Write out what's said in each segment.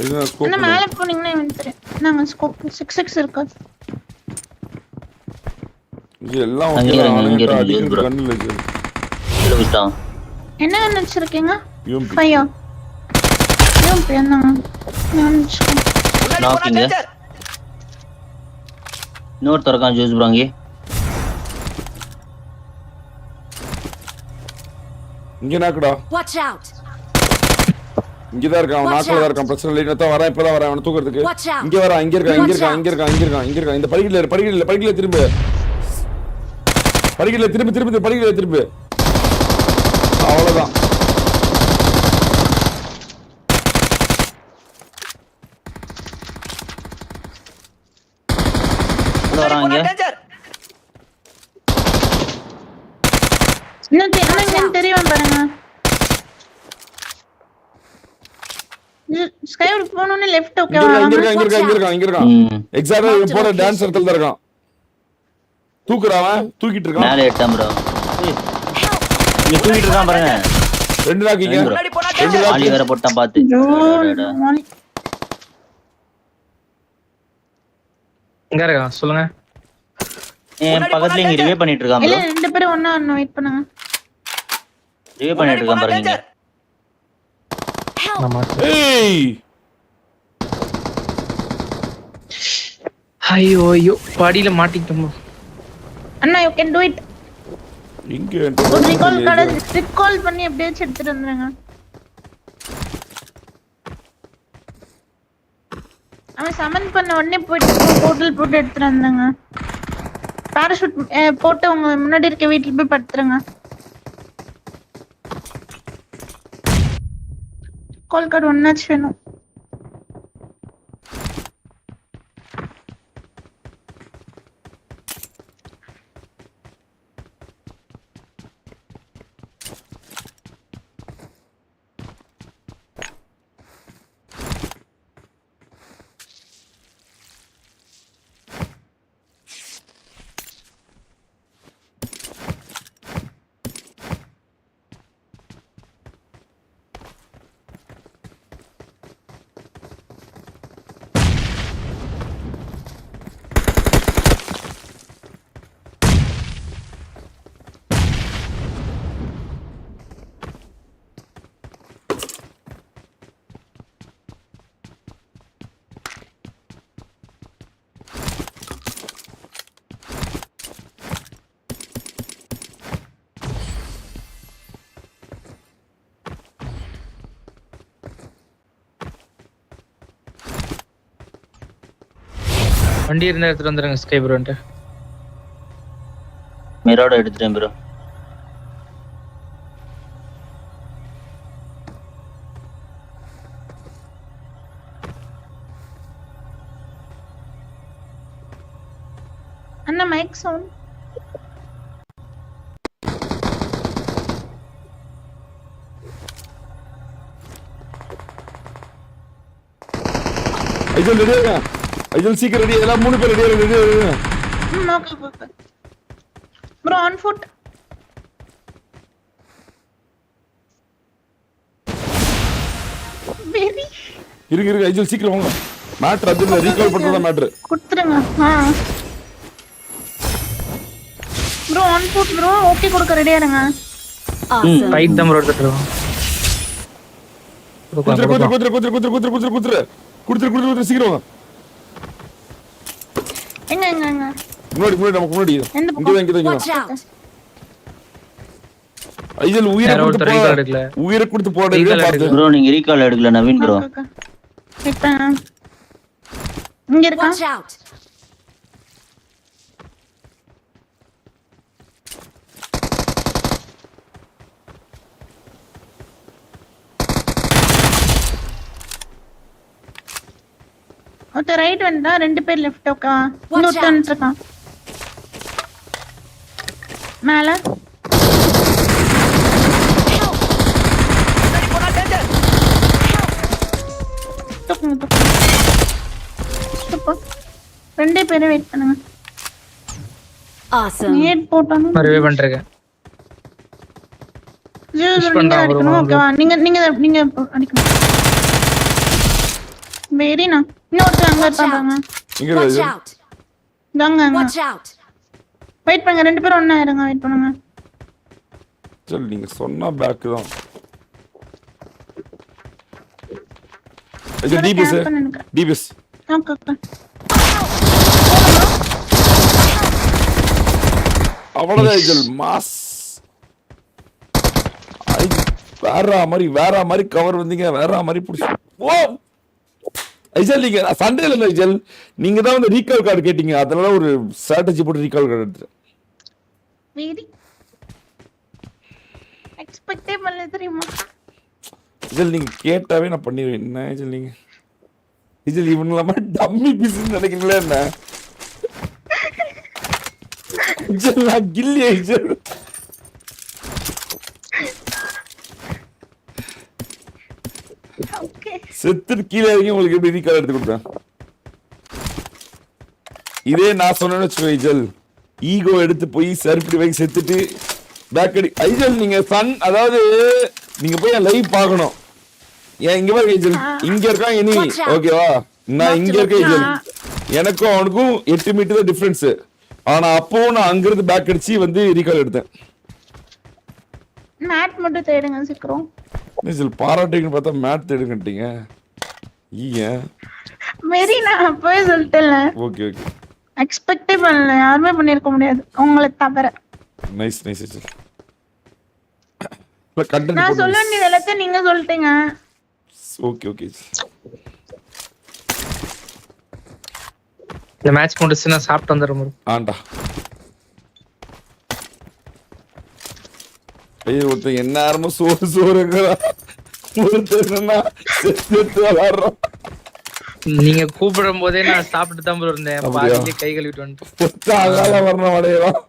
இதுல ஸ்கோப் என்ன மேல போனீங்கன்னா வந்து நாங்க ஸ்கோப் 6x இருக்கா இது எல்லாம் ஓகே ஆளுங்க அடிக்கிறது கண்ணு இல்ல இல்ல விட்டான் என்ன நினைச்சிருக்கீங்க யூஎம்பி ஃபையா யூஎம்பி என்ன நாக்கிங்க இன்னொரு தரக்கான் ஜூஸ் ப்ராங்கி இங்க நாக்குடா Watch out! இங்க தான் இருக்கான் நாக்குல தான் இருக்கான் பிரச்சனை இல்ல நான் வரேன் இப்பதான் வரேன் அவன தூக்குறதுக்கு Watch out! இங்க வரேன் இங்க இருக்கான் இந்த படிக்கல திரும்ப படிக்கல திரும்ப அவ்வளவுதான் வராங்க இன்னும் தெரியும் பாருங்க ஸ்கைவர் போனோனே லெஃப்ட் ஓகேவா இங்க இருக்கான் எக்ஸாக்ட்டா போற டான்ஸ் சர்க்கிள் தான் இருக்கான் தூக்குறான் தூக்கிட்டு இருக்கான் மேலே ஏட்டாம் ப்ரோ நீ தூக்கிட்டு இருக்கான் பாருங்க ரெண்டு நாக்கிங்க ஆளி வேற போட்டான் பாத்து எங்க இருக்கான் சொல்லுங்க என் பக்கத்துல இங்க ரிவே பண்ணிட்டு இருக்கான் இல்ல ப்ரோ ரெண்டு பேரும் ஒண்ணா வெயிட் பண்ணுங்க ரிவே பண்ணிட்டு இருக்கான் பாருங்க ஆமா ஏய் ஐயோ ஐயோ படியில மாட்டிட்டோம் அண்ணா யூ கேன் டு இட் இங்க ஒரு ரிகால் பண்ணி அப்படியே எடுத்துட்டு வந்துருங்க அவன் சமன் பண்ண உடனே போயிட்டு போர்ட்டல் போட்டு எடுத்துட்டு வந்தாங்க பாராசூட் போட்டு உங்க முன்னாடி இருக்க வீட்டுல போய் படுத்துருங்க கால் கார்டு ஒன்னாச்சு வேணும் வண்டி இருந்தா எடுத்துட்டு வந்துருங்க ஸ்கை ப்ரோன்ட்டு மிரோட எடுத்துட்டேன் ப்ரோ அண்ணா மைக் சவுண்ட் ஐஜல் ரெடியா ஐஜல் சீக்கிரம் ரெடி எல்லாம் மூணு பேர் ரெடியா okay okay bro on food baby இருக்கு ஐஜல் சீக்கிரம் வாங்க மேட்டர் அதுல ரீகால் பண்றதா மேட்டர் கொடுத்துருங்க bro on food bro okay கொடுக்க ரெடியா இருங்க Awesome. ஃபைட் தான் ப்ரோ எடுத்துட்டு இருக்கோம் குடுத்துரு சீக்கிரம் வாங்க எங்க முன்னாடி நமக்கு முன்னாடி எந்த பக்கம் இங்க Watch out! ஐஜல் யாரோ ஒருத்தர் recall எடுக்கல. உயிரை கொடுத்து போடுறது Recall பார்த்து ப்ரோ நீங்க ரீகால் எடுக்கல நவீன் ப்ரோ இப்ப இங்க இருக்கா Watch out! ஒருத்த ரைட் வந்தா ரெண்டு பேர் லெஃப்ட் ஓகே இன்னொருத்தன் இருக்கான் மேல ரெண்டே பேரை வெயிட் பண்ணுங்க Awesome. நேட் போட்டானு ரிவே பண்றேன் நீங்க அடிக்கணும் ஓகேவா நீங்க அடிக்கணும் வெரினா இன்னொருத்தர் அங்க இருக்காங்க. இங்க Watch இருக்கு out! தாங்க Watch out! வெயிட் பண்ணுங்க, 2 பேரும் ஒண்ணா இருங்க, வெயிட் பண்ணுங்க. சரி நீங்க சொன்னா பேக் தான் இது டிபிஎஸ் camp பண்ண நினைக்கிறேன். டிபிஎஸ் ஓகே ஓகே. அவ்வளவுதான் ஐஜல் மாஸ் வேற மாதிரி கவர் வந்தீங்க, வேற மாதிரி புடிச்சு ஓ ஐஜல் நீங்க சண்டேல இல்ல ஐஜல், நீங்க தான் வந்து ரீகால் கார்டு கேட்டீங்க, அதனால ஒரு ஸ்ட்ராட்டஜி போட்டு ரீகால் கார்டு எடுத்தேன். வெரி எக்ஸ்பெக்டே பண்ணல தெரியுமா? ஐஜல் நீங்க கேட்டாவே நான் பண்ணிடுவேன். என்ன ஐஜல் நீங்க ஐஜல் இவன் இல்லாம டம்மி பீஸ்ன்னு நினைக்கிறீங்களா என்ன? ஐஜல் நான் கில்லி ஐஜல். ஓகே செத்துட்டு கீழே இறங்கி உங்களுக்கு எப்படி ரீகால் எடுத்து கொடுத்தேன். இதே நான் சொன்னேன்னு வச்சுக்கோ ஐஜல், ஈகோ எடுத்து போய் சர்பிடி வைக்க செத்துட்டு பேக் அடி ஐஜல். நீங்க அதாவது நீங்க போய் என் லைவ் பார்க்கணும். ஏன் இங்க பாருங்க ஐஜல், இங்க இருக்கான் இனி ஓகேவா, நான் இங்க இருக்கேன் ஐஜல், எனக்கும் அவனுக்கும் 8 மீட்டர் தான் டிஃபரன்ஸ். ஆனா அப்பவும் நான் அங்கிருந்து பேக் அடிச்சு வந்து ரீகால் எடுத்தேன். மேட் மட்டும் தேடுங்க சீக்கிரம். ஐஜல் பாராட்டிங்கன்னு பார்த்தா மேட் தேடுங்கட்டீங்க. வெரி நான் அப்பவே சொல்லிட்டேன்ல. ஓகே ஓகே எக்ஸ்பெக்டே பண்ணல, யாருமே பண்ணிருக்க முடியாது உங்களை தவிர. Nice nice ஐஜல். கண்டென்ட் நான் சொல்ல வேண்டியது எல்லாத்தையும் நீங்க சொல்லிட்டீங்க. ஓகே ஓகே இந்த மேட்ச் முடிச்சு நான் சாப்பிட்டு வந்துடுறேன். ஆண்டா ஐயோ ஒருத்தன் என்ன நேரமும் சோறுங்கிறா, ஒருத்தர் என்னன்னா செத்து விளாடுறோம். நீங்க கூப்பிடும் போதே நான் சாப்பிட்டு தான் bro இருந்தேன். அப்படியா? பாதியிலே கை கழுவிட்டு வந்துட்டேன். ஒருத்தன் அகால வரணும் அடையலாம்.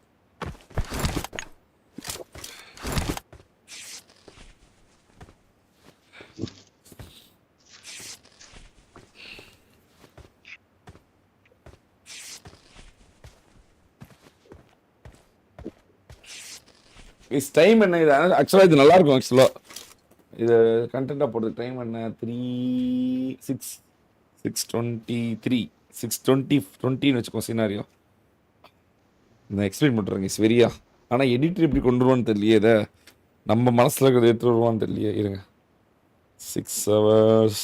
டைம் என்ன இது? ஆக்சுவலா இது நல்லா இருக்கும். ஆக்சுவலா இது கண்டென்ட்டா போடுறது டைம் என்ன 6:20 வச்சுக்கோ சினாரியோ. நான் எக்ஸ்பிளைன் பண்றேங்க இஸ் வெரியா. ஆனா எடிட்டர் எப்படி கொண்டு வருவான்னு தெரியலையே, இதை நம்ம மனசுல இருக்கிறத எடுத்துட்டு வருவான்னு தெரியலையே. இருங்க 6 hours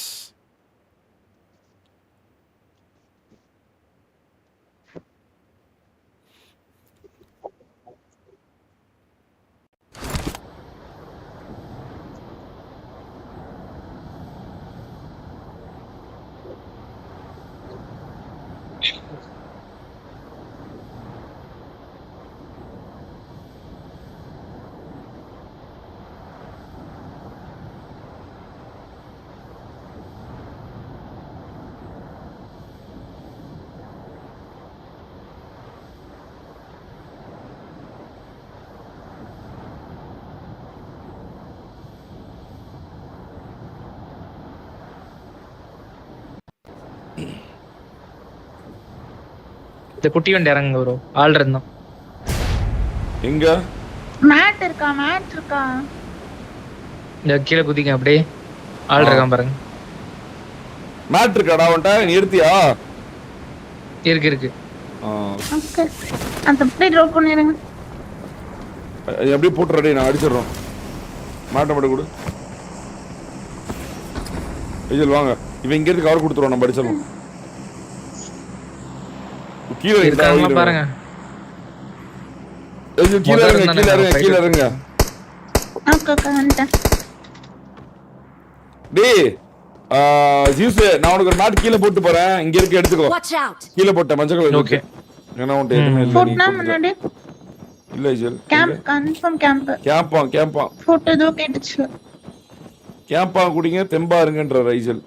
இந்த குட்டி வண்டி இறங்குங்க bro. ஆள் இருந்தோம். எங்க மேட் இருக்கா? மேட் இருக்கா? இந்த கீழே குதிங்க அப்படியே. ஆள் இருக்கான் பாருங்க. மேட் இருக்காடா அவன்ட்ட, நீ எடுத்தியா? இருக்கு இருக்கு. ஓகே அந்த அப்படியே ட்ராப் பண்ணிடுங்க. அப்படியே போட்டு ரெடி, நான் அடிச்சிடுறோம். மாட்ட மட்டும் கொடு ஐஜல். வாங்க இவன் இங்க இருந்து கவர் கொடுத்துருவோம், நம்ம அடிச்சிடலாம். கீழே இருக்காங்க பாருங்க. கீழே இறங்க கீழே இறங்க கீழே இறங்க. ஓகே ஓகே வந்துட்டேன். டேய் ஜூஸ், நான் உனக்கு ஒரு மேட் கீழே போட்டு போறேன், இங்க இருக்கு எடுத்துக்கோ. Watch out! கீழே போட்ட மஞ்சள் கலர். ஓகே. ஏன்னா உன்ட்ட எதுவுமே இல்ல. போட்னா முன்னாடி இல்ல ஐஜல். Camp confirm camp. கேம்பா போட்டோ ஏதோ கேட்டுச்சு. கேம்பா குடிங்க தெம்பா இருங்கன்ற ஐஜல்.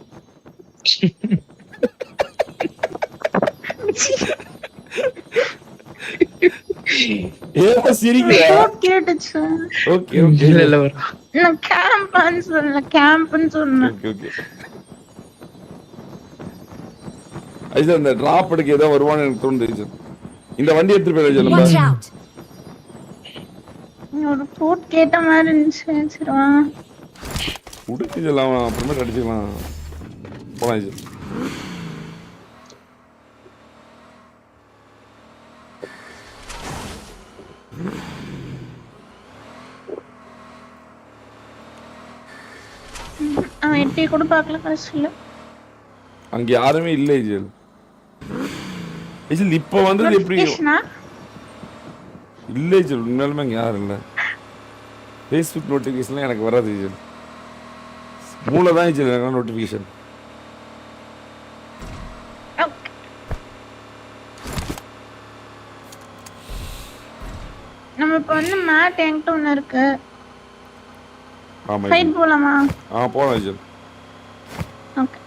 ஏதோ சிரிக்கிற. கேட்டுச்சு. ஓகே ஓகே இல்ல இல்ல bro. நான் கேம்ப்னு சொல்லல, கேம்ப்னு சொன்னேன். ஓகே ஓகே ஐஜல் அந்த டிராப் எடுக்க ஏதோ வருவான்னு எனக்கு தோணுது ஐஜல். இந்த வண்டி எடுத்துட்டு போய் ஐஜல் Watch நம்ம out! ஒரு போட் கேட்ட மாதிரி இருந்துச்சு. சரி வா. உடுக்கிஜல் அவன் அப்புறமேட்டு அடிச்சுக்கலாம். போலாம் ஐஜல். அவன் எட்டி கூட பார்க்கல கடைசியில. அங்க யாருமே இல்ல ஐஜல். ஐஜல் இப்ப வந்தது எப்படி நோட்டிஃபிகேஷனா? இல்ல ஐஜல், உண்மையாலுமே அங்க யாரும் இல்ல. ஃபேஸ்புக் நோட்டிஃபிகேஷன்லாம் எனக்கு வராது ஐஜல். மூளை தான் ஐஜல் எனக்கு நோட்டிஃபிகேஷன். ஓகே. நம்ம இப்ப வந்து மேட் என்கிட்ட ஒண்ணு இருக்கு. ஆமா ஃபைட் ஐஜல். போலாமா? போலாம் ஐஜல். Okay.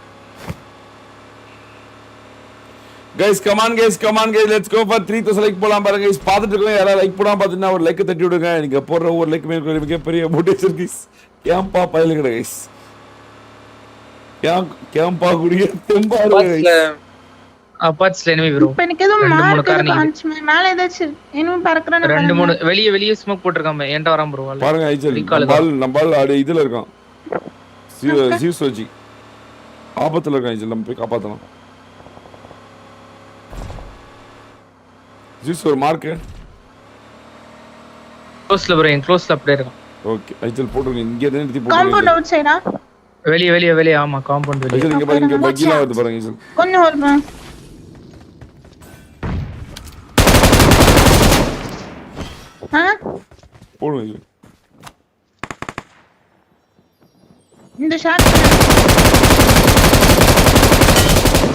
Guys, come on guys, let's go for 3000 like போலாம் பாருங்க guys. பாத்துட்டு இருக்கோம், யாரா லைக் போடாம பாத்தீங்கன்னா ஒரு லைக் தட்டி விடுங்க. நீங்க போடுற ஒரு லைக் மிகப்பெரிய மோட்டிவேஷன் guys. கேம்பா பையலுங்க guys. கேம்பா குடிய தெம்பாரு guys. அப்பாட்ஸ்ல enemy bro. இப்ப எனக்கு ஏதோ ரெண்டு மூணு மார்க் காரணம் காமிச்சு மேல ஏதாச்சும் இன்னும் பறக்குறானே. ரெண்டு மூணு வெளிய ஸ்மோக் போட்டுருக்காம ஏன்டா வராம ப்ரோ. பாருங்க ஐஜல், நம்பால் அடி இதுல இருக்கான். சிவசோஜி ஆபத்துல இருக்கான் ஐஜல், நம்ம போய் காப்பாத்தணும். ஜூஸ் ஒரு மார்க் க்ளோஸ்ல ப்ரோ, க்ளோஸ்ல அப்படியே இருக்கான். ஓகே ஐஜல் போடுங்க, இங்க இருந்து நிறுத்தி காம்பவுண்ட் போடுங்க. அவுட் சைடா? வெளிய ஆமா காம்பவுண்ட் வெளிய. ஐஜல் இங்க பாருங்க, இங்க பக்கில வருது பாருங்க ஐஜல். கொஞ்சம் ஹோல்ட் பண்ணு. போடுங்க ஐஜல். இந்த ஷாட்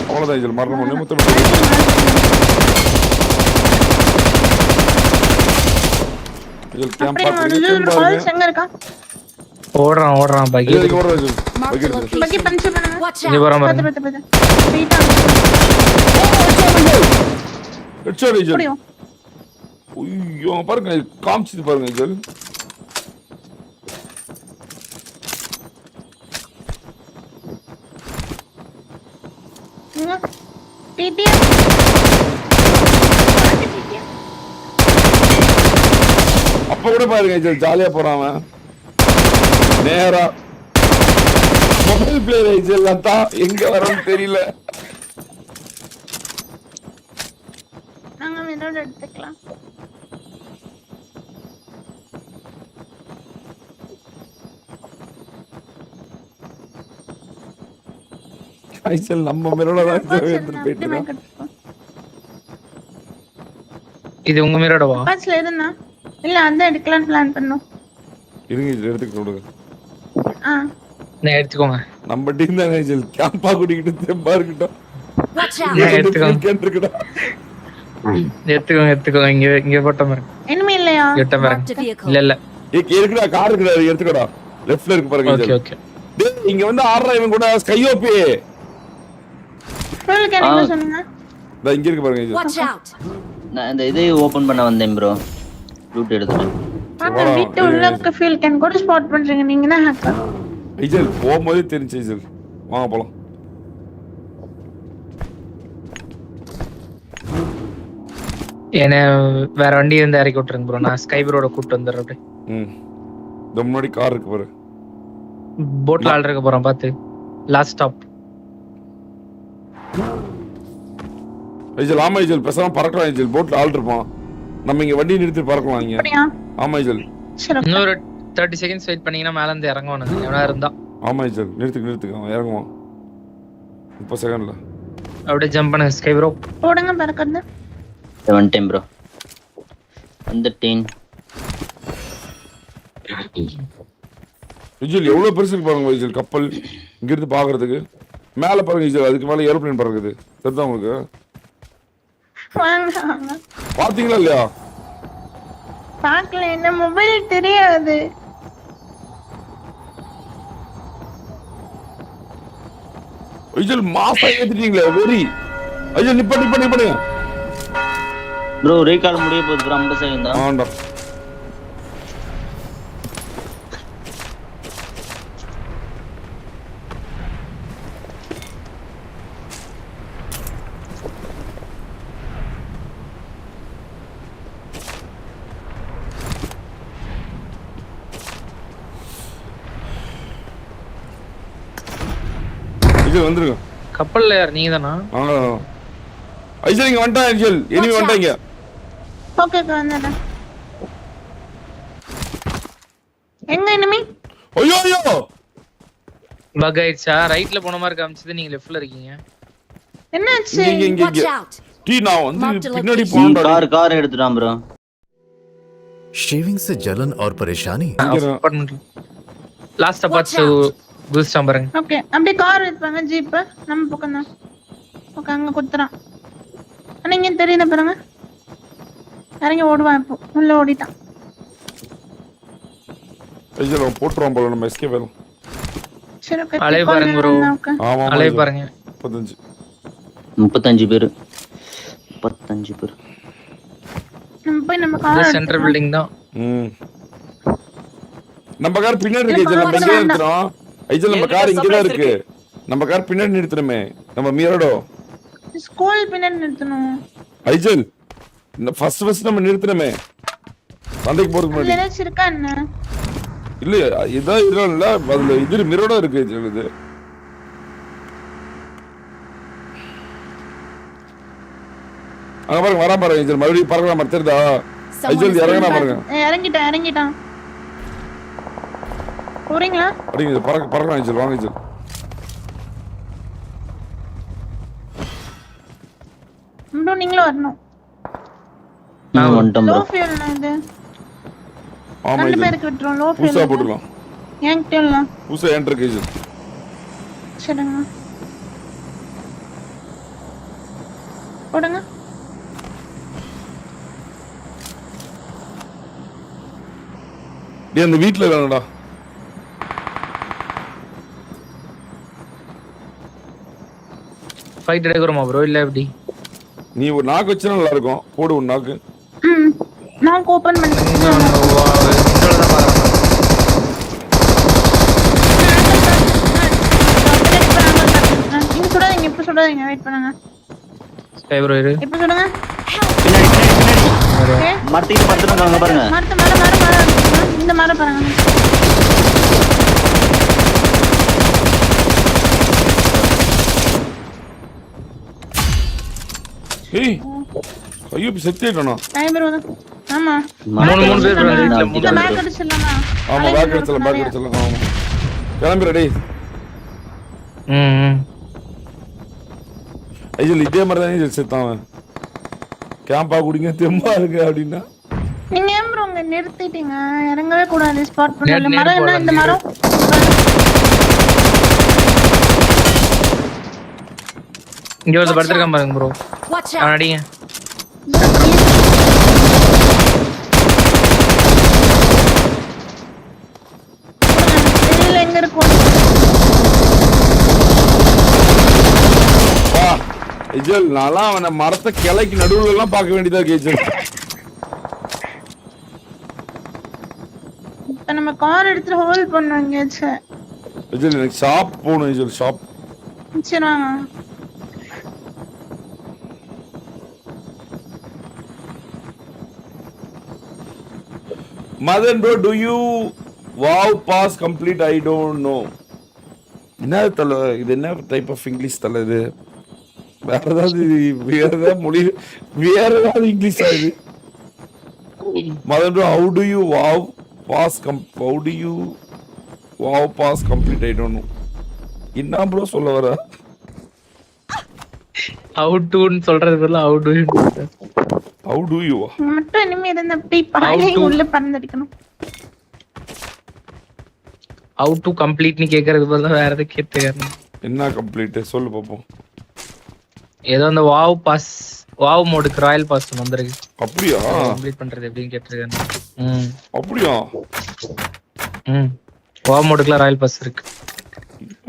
அவ்வளவுதான் ஐஜல், மரணம் பண்ணி முத்தம் ஐஜல். கேம்ப் பாருங்க. எங்க இருக்கா? ஓடுறான் பைக். ஐஜல் இங்க ஓடுற ஐஜல். பக்கெட் பக்கி பஞ்ச் பண்ணுங்க. இங்க வராம பத்து ஸ்ட்ரைட்டா ஹெட்ஷாட் ஐஜல். முடியும். ஐயோ பாருங்க, காமிச்சிட்டு பாருங்க ஐஜல். டிடிஎம் அப்ப கூட பாருங்க ஐஜல், ஜாலியா போறான் அவன். நேரா மொபைல் பிளேயர் ஐஜல் தான் எங்க வரன்னு தெரியல. நாங்க மிரர் எடுத்துக்கலாம். ஐஜல் நம்ம மிரரோட தான் எடுத்துட்டு போயிட்டு. இது உங்க மிரடவா? பாஸ்ல இருந்தா இல்ல அந்த எடுக்கலாம்னு பிளான் பண்ணோம். இருங்க ஐஜல், எடுத்துக்கிட்டு விடுங்க. நான் எடுத்துக்கோங்க. நம்ம டீம் தான் ஐஜல், கேம்பா குடிக்கிட்டு தெம்பா இருக்கட்டும். எடுத்துக்கோங்க இங்க போட்ட மாதிரி. எனிமி இல்லையா? கிட்ட பாருங்க. இல்ல இருக்குடா, கார் இருக்குடா, எடுத்துக்கடா. லெஃப்ட்ல இருக்கு பாருங்க ஓகே ஐஜல். ஓகே. டேய் இங்க வந்து ஆடுறா இவன் கூட ஸ்கையோபி. ஃபுல் கேன் என்ன சொன்னீங்க? டேய் இங்க இருக்கு பாருங்க ஐஜல். Watch out. நான் இந்த இதை ஓபன் பண்ண வந்தேன் ப்ரோ. லூட் எடுத்துட்டு. அந்த வீட்டு உள்ளக்க ஃபீல் கேன் கூட ஸ்பாட் பண்றீங்க, நீங்க தான் ஹேக்கர். ஐஜல் போகும்போதே தெரிஞ்சு ஐஜல். வாங்க போலாம். என்ன வேற வண்டி இருந்து இறக்கி விட்டுருங்க ப்ரோ. நான் ஸ்கை ப்ரோட கூப்பிட்டு வந்துடுறேன் அப்படியே. இந்த முன்னாடி கார் இருக்கு பாரு. போட்ல ஆள் இருக்க போறோம் பாத்து. Last stop. ஐஜல் ஆமா ஐஜல், பேசாம பறக்கலாம் ஐஜல். போட்ல ஆள் இருப்பான், நம்ம இங்க வண்டி நிறுத்தி பறக்கலாம் இங்க. அப்படியா? ஆமா ஐஜல். சரி. இன்னொரு 30 செகண்ட்ஸ் வெயிட் பண்ணீங்கன்னா மேல இருந்து இறங்குவானுங்க எவனா இருந்தா. ஆமா ஐஜல், நிறுத்துக்கு அவன் இறங்குவான் 30 செகண்ட்ல. அப்படியே ஜம்ப் பண்ணுங்க ஸ்கை ப்ரோ. போடுங்க பறக்கறது. 7 டைம் ப்ரோ. அந்த 10. ஐஜல் எவ்வளவு பெருசு இருக்கு பாருங்க ஐஜல் கப்பல். இங்க இருந்து பாக்குறதுக்கு மேல பாருங்க ஐஜல், அதுக்கு மேல ஏரோப்ளேன் பறக்குது. தெரியுதா உங்களுக்கு? வாங்க வாங்க. பாத்தீங்களா இல்லையா? பார்க்கல, என்ன மொபைல் தெரியாது. ஐஜல் மாசா ஏத்திட்டீங்களே வெரி. ஐஜல் நிப்ப. ப்ரோ ரீகால் முடிய போகுது ப்ரோ. 50 செகண்ட் தான். ஆண்டா இது வந்துருங்க. கப்பல்ல யார் நீங்க தானா? ஐஜல் இங்க வந்துட்டான் ஐஜல் எனிமி வந்துட்டாங்க. ஓகே வந்துடுறேன். எங்க enemy? ஐயோ ஐயோ பக் ஆயிடுச்சா? ரைட்ல போன மாதிரி காமிச்சது, நீங்க லெஃப்ட்ல இருக்கீங்க. என்னாச்சு? இங்க Watch out! டீ நான் வந்து Marked பின்னாடி location. போறேன். கார் எடுத்துட்டான் ப்ரோ. शेविंग से जलन और परेशानी லாஸ்ட் அப்பாச்சு பூஸ்ட் பாருங்க. ஓகே அப்படியே கார் எடுப்பாங்க ஜீப் நம்ம பக்கம் தான். ஓகே அங்க குத்துறான். நீங்க தெரியல பாருங்க. இறங்கி ஓடுவான் இப்போ. உள்ள ஓடிட்டான். ஐஜல் அவன் போட்டுருவான் போல நம்ம எஸ்கேப் ஆயிடும். சரி ஓகே. அலைய பாருங்க bro. ஆமா அலைய பாருங்க. 35 பேர் 35 பேர். நம்ம போய் நம்ம கார் சென்டர் பில்டிங் தான். நம்ம கார் பின்னாடி இருக்கு ஐஜல், நம்ம இங்கே நிறுத்துறோம். ஐஜல் நம்ம கார் இங்க தான் இருக்கு. நம்ம கார் பின்னாடி நிறுத்துறோமே நம்ம மிரடோ. ஸ்கூல் பின்னாடி நிறுத்தணும். ஐஜல் இந்த ஃபர்ஸ்ட் நம்ம நிறுத்துறோமே சண்டைக்கு போறதுக்கு அதுல முன்னாடி. ஏதாச்சும் இருக்கா என்ன? இல்ல இதான் இதெல்லாம் இல்ல, அதுல இது மிரடோ இருக்கு ஐஜல். இது அங்க பாருங்க வரா பாருங்க ஐஜல், மறுபடியும் பறக்கலாம் மாதிரி தெரியுதா? ஐஜல் இறங்கினா பாருங்க. இறங்கிட்டான். போறீங்களா? அப்படிங்க பறக்கலாம் ஐஜல், வாங்க ஐஜல். ப்ரோ நீங்களும் வரணும். வந்துட்டோம் லோ ப்ரோ. ஃபியூல் இது. ஆமா ரெண்டு ஐஜல் பேருக்கு விட்டுறோம். லோ புதுசா ஃபியூல். போட்டுக்கலாம். என்கிட்ட இல்ல. புதுசா என்ட்ரு இருக்கு ஐஜல். சரிங்க. போடுங்க. டேய் அந்த வீட்ல இல்லடா. ஃபைட் எடுக்கறோமா ப்ரோ இல்ல எப்படி? நீ ஒரு நாக்கு வச்சா நல்லா இருக்கும். போடு ஒரு நாக்கு. நான் ஓபன் பண்ணி நீங்க சுடாதீங்க. இப்ப சுடாதீங்க. வெயிட் பண்ணுங்க. ஸ்கை ப்ரோ இரு. இப்ப சுடுங்க. பின்னாடி ஓகே. மரத்துக்கு படுத்துறாங்க பாருங்க. மரம் இந்த மரம் பாருங்க. ஏய் ஐயோ செத்துட்டேனா? டைமர் வந்து ஆமா. மூணு பேர் bro, வீட்ல இந்த பேக் அடிச்சிடலாமா? ஆமா பேக் எடுத்துலாம். ஆமா கிளம்பி ரெடி. ஐஜல் இதே மாதிரி தான் ஐஜல் செத்தான். கேம்பா குடிங்க தெம்பா இருக்கு அப்படின்னா நீங்க ஏன் ப்ரோ இங்க நிறுத்திட்டீங்க? இறங்கவே கூடாது. ஸ்பாட் பண்ணல. நேர் மரம் என்ன இந்த மரம்? இங்க வந்து படுத்துறேன் பாருங்க ப்ரோ. Watch out! அடிங்க. தெரியல எங்க இருக்கும். வா ஐஜல் நாளா அவன மரத்தை கிளைக்கு நடுவுல எல்லாம் பார்க்க வேண்டியதா இருக்கு ஐஜல். இப்ப நம்ம கார் எடுத்து ஹோல்ட் பண்ணோம் எங்கேயாச்சும். ஐஜல் எனக்கு ஷாப் போகணும் ஐஜல், ஷாப். சரி வாங்க. Madan bro do you wow pass complete? I don't know. என்ன தல இது? என்ன டைப் ஆஃப் இங்கிலீஷ் தல இது? வேற ஏதாவது மொழி வேற ஏதாவது இங்கிலீஷ் இது? Madan bro how do you wow pass complete? I don't know. என்ன ப்ரோ சொல்ல வர? How to சொல்றது பதிலா how do you? How do you? மட்டும் இனிமே இருந்து அப்படி பாலை உள்ள பறந்தடிக்கணும். How to complete நீ கேக்குறது பதிலா வேற எதை கேட்டுக்கறேன். என்ன கம்ப்ளீட் சொல்லு பாப்போம். ஏதோ அந்த வாவ் பாஸ் வாவ் மோடுக்கு ராயல் பாஸ் வந்திருக்கு. அப்படியா? கம்ப்ளீட் பண்றது எப்படின்னு கேட்டிருக்கேன். அப்படியா? வாவ் மோடுக்குலாம் ராயல் பாஸ் இருக்கு.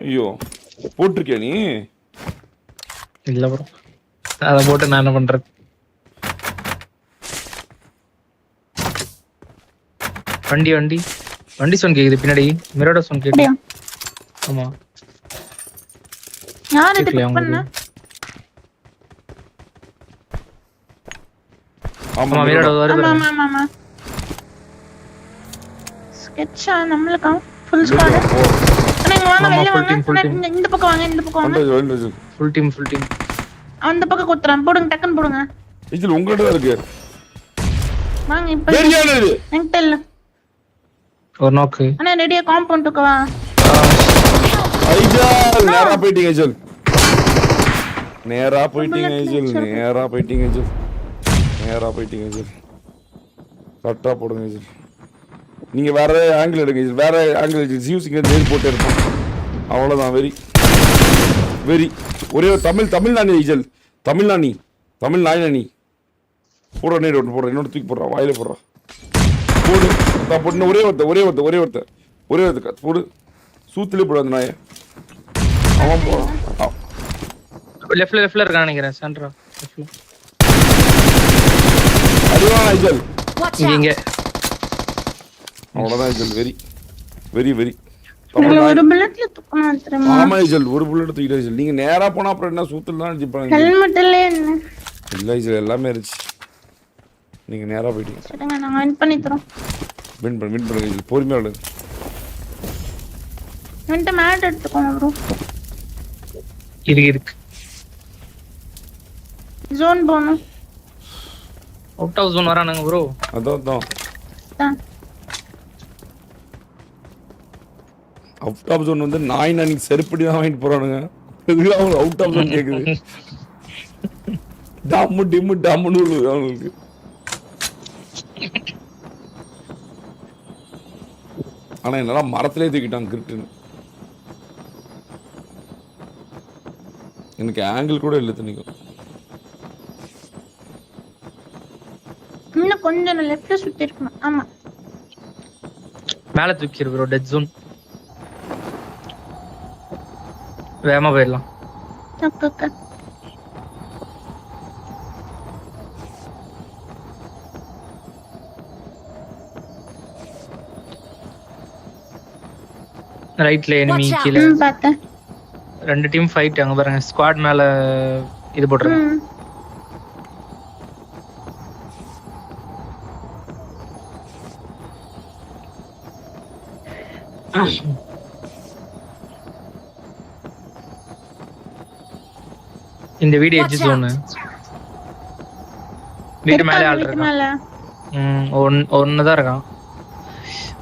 ஐயோ போட்டிருக்கியா நீ? இல்ல ப்ரோ, அத போட்டு நான் என்ன பண்றது? வண்டி சவுண்ட் கேக்குது பின்னாடி. மிரடோ சவுண்ட் கேக்குது. ஆமா யார் இது பிக் பண்ணா? ஆமா மிரடோ வருது. ஆமா ஸ்கெட்சா நம்மளுக்கு ஃபுல் ஸ்குவாட். அண்ணா வாங்க ஆமா, வெளில full வாங்க team, full team. இந்த பக்கம் வாங்க இந்த பக்கம் வாங்க வந்துருச்சு. ஃபுல் டீம் அந்த பக்கம் குத்துறான் போடுங்க டக்குன்னு போடுங்க ஐஜல் உங்ககிட்ட தான் இருக்கு. வாங்க இப்ப சரியானது. என்கிட்ட இல்ல ஒரு நோக்கு. அண்ணா ரெடியா காம்பவுண்டுக்கு வா ஐஜல் நேரா போயிட்டீங்க ஐஜல். நேரா போயிட்டீங்க ஐஜல். நேரா போயிட்டீங்க ஐஜல். நேரா போயிட்டீங்க ஐஜல். கரெக்டா போடுங்க ஐஜல். நீங்க வேற ஆங்கிள் எடுங்க ஐஜல். வேற ஆங்கிள் ஐஜல். ஜியூசிங்க நேர் போட்டு இருப்போம். அவ்வளவுதான். வெரி வெரி ஒரே ஒரு தமிழ் நானி ஐஜல். தமிழ் நானி போடுற நேர் ஒன்று போடுற இன்னொரு தூக்கி போடுறா வாயில போடுறா போடு. நான் போட்டு ஒரே ஒருத்த போடு. சூத்திலே போடு அந்த நாயை. அவன் போறான். லெஃப்ட்ல இருக்கான்னு நினைக்கிறேன். சென்ட்ரா லெஃப்ட்ல. அடிவான் ஐஜல். இங்க அவ்வளவுதான் ஐஜல். வெரி இதுல ஒரு புல்லட்ல தூக்கணும் தெரியுமா ஆமா ஐஜல். ஒரு புல்லட் தூக்கிட்டு ஐஜல். நீங்க நேரா போனா அப்புறம் என்ன சூத்துல தான் அடிப்பாங்க. ஹெல்மெட் இல்ல என்ன இல்ல ஐஜல் எல்லாமே இருந்துச்சு. நீங்க நேரா போயிட்டீங்க. சரிங்க நாங்க வின் பண்ணி தரோம் வின் பண்ணுங்க ஐஜல். பொறுமையா விடுங்க. வின்ட்டு மேட் எடுத்துக்கோங்க ப்ரோ இருக்கு ஜோன் போணும் அவுட் ஆஃப் ஜோன் வரானுங்க ப்ரோ. அதான் அவுட் ஆஃப் ஜோன் வந்து நாய் நாளைக்கு செருப்படி தான் வாங்கிட்டு போறானுங்க. இதுல அவங்க அவுட் ஆஃப் ஜோன் கேக்குது. டம்முன்னு விழுது அவங்களுக்கு. ஆனா என்னடா மரத்திலே தூக்கிட்டான் கிரிட்டுன்னு. எனக்கு ஆங்கிள் கூட இல்லை தனிக்கும். இன்னும் கொஞ்சம் லெஃப்ட்ல சுத்தி இருக்கணும். ஆமா மேல தூக்கிரு ப்ரோ. Dead zone. வேகமா போயிடலாம். ஓகே ரைட்ல எனிமி கீழ. பார்த்தேன். 2 டீம் ஃபைட். அங்க பாருங்க ஸ்குவாட் மேல இது போட்டுருங்க. இந்த வீடு எட்ஜ் ஜோன். வீட்டு மேலே ஆள் வீட்டு இருக்கான். மேல ஒண்ணுதான் இருக்கான்.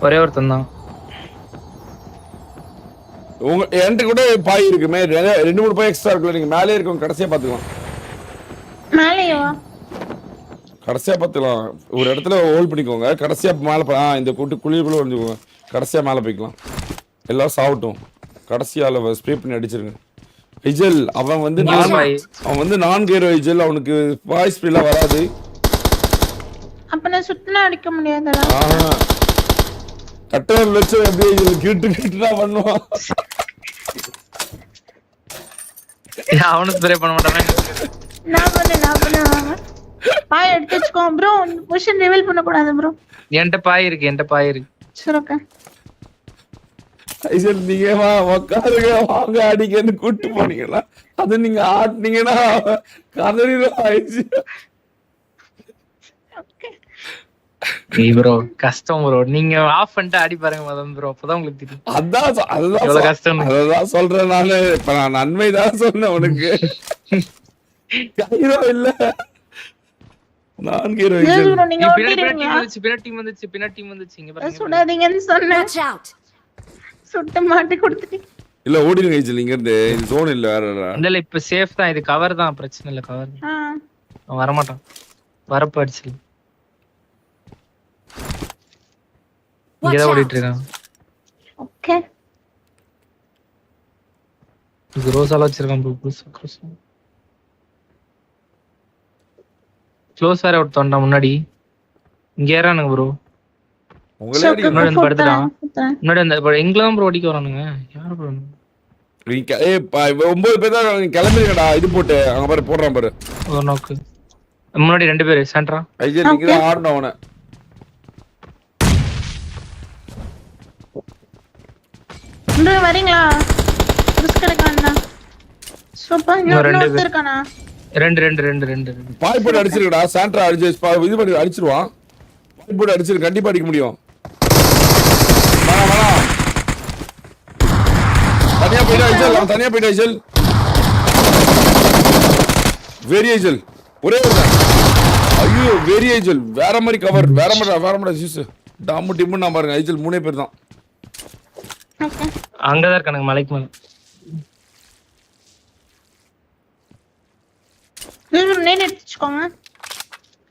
ஒரே ஒருத்தன் தான். உங்க என்கிட்ட கூட பாய் இருக்குமே. 2-3 பாய் எக்ஸ்ட்ரா இருக்குல்ல. நீங்க மேலே இருக்கவங்க கடைசியா பாத்துக்கலாம். மேலேயோ கடைசியா பாத்துக்கலாம். ஒரு இடத்துல ஹோல்ட் பண்ணிக்கோங்க. கடைசியா மேல இந்த கூட்டு குழிக்குள்ள வந்துக்கோங்க. கடைசியா மேல போய்க்கலாம். எல்லாம் சாவட்டும். கடைசியால ஸ்ப்ரே பண்ணி அடிச்சிருங்க. ஐஜல் அவன் வந்து நான் கேரோ ஐஜல். அவனுக்கு வாய்ஸ் ஸ்ப்ரேலாம் வராது. அப்ப நான் சுத்தினா அடிக்க முடியாதடா. கட்டவர் வச்சு அப்படியே கிட்டுனா பண்ணுவான். அவனும் ஸ்ப்ரே பண்ண மாட்டானே. நான் பண்ணுவாங்க. பாய் எடுத்து வச்சுக்கோ ப்ரோ. பொசிஷன் ரிவீல் பண்ண கூடாது ப்ரோ. என்கிட்ட பாய் இருக்கு. சரி ஓகே. ஐஜல் நீங்க உட்காருங்க வாங்க அடிக்கன்னு கூட்டு போனீங்களா? அது நீங்க ஆட்டினீங்கன்னா கதறிடும் ஆயிடுச்சு. ப்ரோ கஷ்டம் ப்ரோ. நீங்க ஆஃப் பண்ணிட்டு அடி பாருங்க மதன் ப்ரோ. அப்பதான் உங்களுக்கு தெரியும். அதான் கஷ்டம். அதான் சொல்றேன் நானு. இப்ப நான் நன்மைதான் சொன்னேன் உனக்கு. ஹீரோ இல்ல நான் ஹீரோ. நீங்க பின்னாடி டீம் வந்துச்சு. இங்க பாருங்க. சுடாதீங்கன்னு சொன்னேன். சுட்ட மாட்டி கொடுத்துட்டீங்க. இல்ல ஓடிடுங்க ஐஜல். இங்க இருந்து இது ஜோன் இல்ல வேற. இல்ல இப்ப சேஃப் தான். இது கவர் தான். பிரச்சனை இல்ல. கவர் அவன் வர மாட்டான். வரப்ப அடிச்சு இங்கதான் ஓடிட்டு இருக்கான். ஓகே இது ரோஸால வச்சிருக்கான் ப்ரோ. க்ளோஸ் வேற ஒருத்தன்டா முன்னாடி. இங்க ஏறானுங்க ப்ரோ. முன்னாடி வந்து படுத்துட்டான். முன்னாடி அந்த எங்கெல்லாம் ப்ரோ அடிக்க வரானுங்க. யாரு ப்ரோ? 9 பேர் தான் கிளம்பிருக்கடா. இது போட்டு அங்க பாரு போடுறான் பாரு. ஒரு நோக்கு. முன்னாடி 2 பேர் சென்ட்ரா. ஐஜல் நீங்க தான் ஆடணும் அவனை. வரீங்களா? ரிஸ்க் எடுக்கானே. சூப்பர். இன்னொரு இருக்கானா? 2 பாய் போட்டு அடிச்சிருக்கடா. சாண்ட்ரா அடிச்சு இது பண்ணி அடிச்சிருவான். பாய் போட்டு அடிச்சிரு. கண்டிப்பா அடிக்க முடியும். தனியா போயிட்டு ஐஜல், அவன் தனியா போயிட்டு ஐஜல். வெரி ஐஜல், ஒரே ஒரு தான். ஐயோ வெரி ஐஜல், வேற மாதிரி கவர், வேற மாதிரி ஜூஸ். டாமு டிம்மு நான் பாருங்க, ஐஜல் 3 பேர் தான். ஓகே அங்கதான் இருக்கானுங்க மலைக்கு மேல. ஜூஸ் ப்ரோ நேட் எடுத்துக்கோங்க.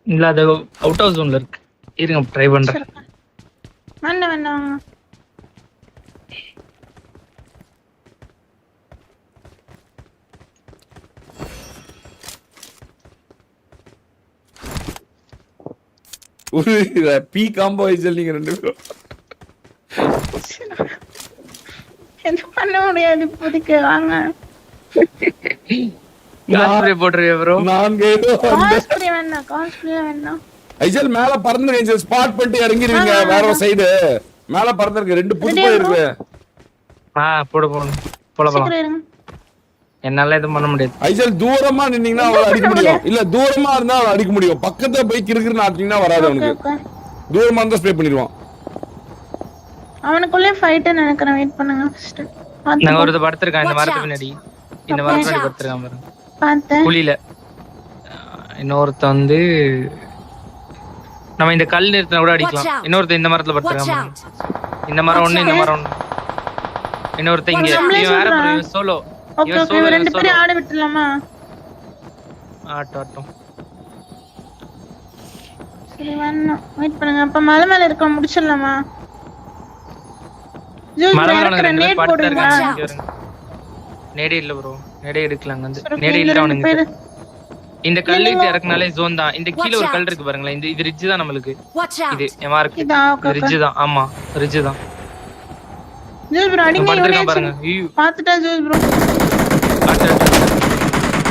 இல்ல அது அவுட் ஆஃப் ஜோன்ல இருக்கு. இருங்க ட்ரை பண்றேன். வேண்டாம் ஒரு பி காம்போ ஐஜல் நீங்க 2 பேரும். என்ன பண்ண முடியாது இப்போதைக்கு. வாங்க காஸ்ப்ரே போட்றியா ப்ரோ? நான் கேட்டோ காஸ்ப்ரே வேண்டாம். ஐஜல் மேல பறந்துருங்க ஐஜல், ஸ்பாட் பண்ணிட்டு இறங்கிடுவீங்க வேற ஒரு சைடு. மேல பறந்துருக்கு, 2 புது போய் இருக்கு. போடு போலாம். சீக்கிரம் இருங்க. என்னால எதுவும் பண்ண முடியாது. ஐஜல் தூரமா நின்னீங்கன்னா அவளை அடிக்க முடியும். இல்ல தூரமா இருந்தா அவளை அடிக்க முடியும். பக்கத்துல போய் கிறுக்குன்னு ஆட்டிங்கன்னா வராது அவனுக்கு. ஓகே தூரமா இருந்தா ஸ்ப்ரே பண்ணிடுவான். அவனுக்குள்ளே ஃபைட் நினைக்கிறேன். வெயிட் பண்ணுங்க ஃபர்ஸ்ட். நான் ஒருத்த படுத்துறேன் இந்த மரத்து பின்னாடி. இந்த மரத்து பின்னாடி படுத்துறேன் பாருங்க. பார்த்தேன். குழியில. இன்னொருத்த வந்து நம்ம இந்த கல் நிறுத்தினா கூட அடிக்கலாம். இன்னொருத்த இந்த மரத்துல படுத்துறேன். இந்த மரம் ஒண்ணு, இந்த மரம் ஒண்ணு. இன்னொருத்த இங்க. இவன் வேற ப்ரோ, இவன் சோலோ. ஓகே இவங்க 2 பேரும் ஆட விட்டுலாமா? ஆட்டம். சரி வேணாம். வெயிட் பண்ணுங்க. அப்ப மலை மேல இருக்க முடிச்சிடலாமா? ஜூஸ் வேற நேட் போடுங்க. நேடி இல்ல ப்ரோ. நேடி எடுக்கலாம் வந்து. நேடி இல்ல அவனுங்க. இந்த கல்லு இறக்குனாலே ஜோன் தான். இந்த கீழ ஒரு கல் இருக்கு பாருங்களேன். இந்த இது ரிட்ஜ் தான் நமக்கு. இது எமார்க். இது ரிட்ஜ் தான். ஆமா ரிட்ஜ் தான். ஜூஸ் ப்ரோ அடிங்க. படுத்துறேன் பாருங்க. பாத்துட்டா ஜூஸ் ப்ரோ.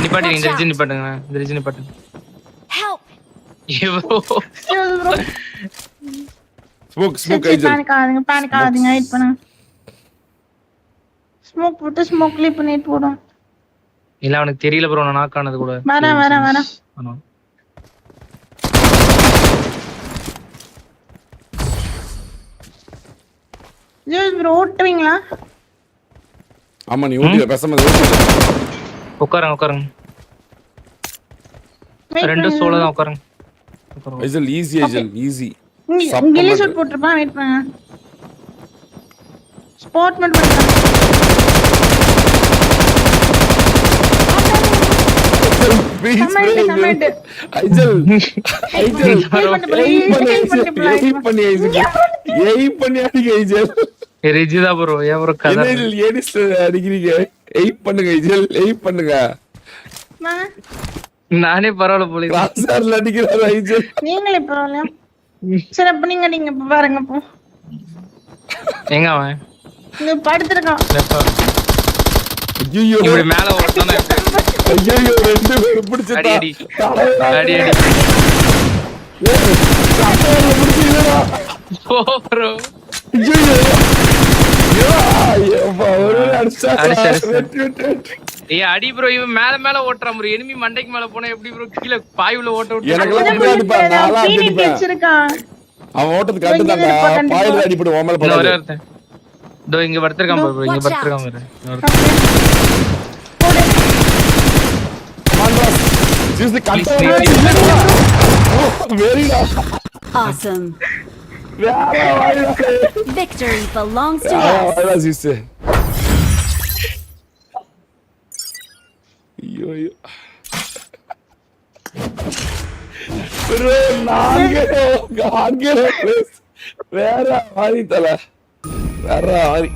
நிப்பாட்டுங்க. இந்த ரிட்ஜ் நிப்பாட்டுங்க. இந்த ரிட்ஜ் நிப்பாட்டுங்க. Help. Bro juice bro. Smoke ஐஜல். பானிக் ஆகாதீங்க. வெயிட் பண்ணுங்க. ஸ்மோக் போட்டு ஸ்மோக்ல பண்ணிட்டு போடும். இல்ல அவனுக்கு தெரியல ப்ரோ, நான் நாக் ஆனது கூட. வர ஜூஸ் ப்ரோ ஓட்டுவீங்களா? ஆமா நீ ஓடி பேசாம உட்காருங்க. ரெண்டு சோலோ தான். உட்காருங்க. ஐஜல் ஈஸி, ஐஜல் ஈஸி. கில்லி ஷாட் போட்டுறப்பான். வெயிட் பண்ணுங்க. ஸ்பாட் மட்டும் பண்ணுங்க. கமெண்ட் ஐஜல் பண்ணி அடிங்க ஐஜல். ரிஜிதா ப்ரோ ஏன் ப்ரோ கதை ஏடிஸ் அடிக்கிறீங்க? எய்ப் பண்ணுங்க ஐஜல், எய்ப் பண்ணுங்க. நானே பரவாயில்ல போல. கிராஸ்ஆர்ல அடிக்கிறாரு ஐஜல். நீங்களே பரவாயில்ல. சரி அப்ப நீங்க பாருங்க போ. எங்க அவன்? இங்க படுத்துறான். ஐயோ இப்படி மேல ஓடுனா ஐயோ 2 பேர் பிடிச்சிட்டா. அடி ஓ ப்ரோ. அடி ப்ரோ. இவன் மேல ஓட்டுறான் ப்ரோ. எனிமி மண்டைக்கு மேல போனா எப்படி ப்ரோ கீழே பாயுல ஓட்ட விட்டு? அவன் ஓட்டது கரெக்ட் தான். பாயில அடிபடு ஓமல போடா. ஒரே ஒருத்தன் தோ இங்க படுத்துறான் ப்ரோ. இங்க படுத்துறான் bro. Very nice. Awesome. Victory belongs to us. வேற மாதிரி தல, வேற மாதிரி.